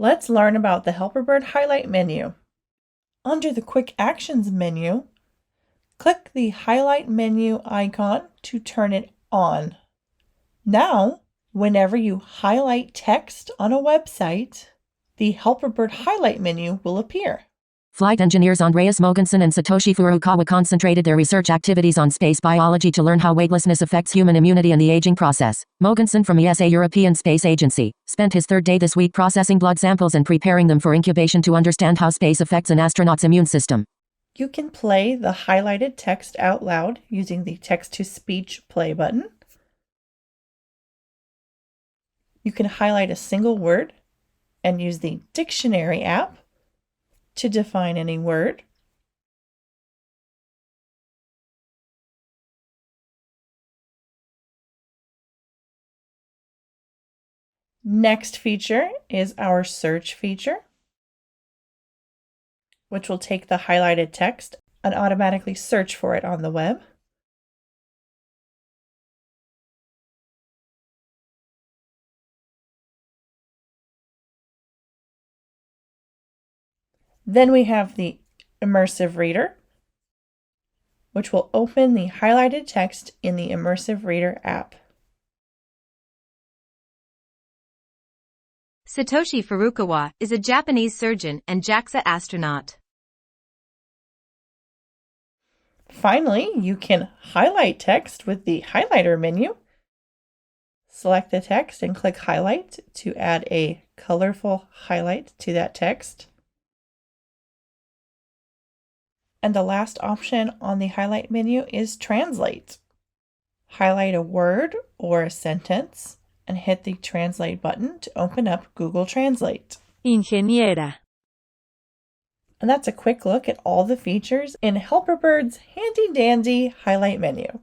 Let's learn about the Helperbird highlight menu. Under the Quick Actions menu, click the highlight menu icon to turn it on. Now, whenever you highlight text on a website, the Helperbird highlight menu will appear. Flight engineers Andreas Mogensen and Satoshi Furukawa concentrated their research activities on space biology to learn how weightlessness affects human immunity and the aging process. Mogensen from ESA European Space Agency spent his third day this week processing blood samples and preparing them for incubation to understand how space affects an astronaut's immune system. You can play the highlighted text out loud using the text-to-speech play button. You can highlight a single word and use the dictionary app to define any word. Next feature is our search feature, which will take the highlighted text and automatically search for it on the web. Then we have the Immersive Reader, which will open the highlighted text in the Immersive Reader app. Satoshi Furukawa is a Japanese surgeon and JAXA astronaut. Finally, you can highlight text with the highlighter menu. Select the text and click Highlight to add a colorful highlight to that text. And the last option on the highlight menu is Translate. Highlight a word or a sentence and hit the Translate button to open up Google Translate. Ingeniera. And that's a quick look at all the features in Helperbird's handy-dandy highlight menu.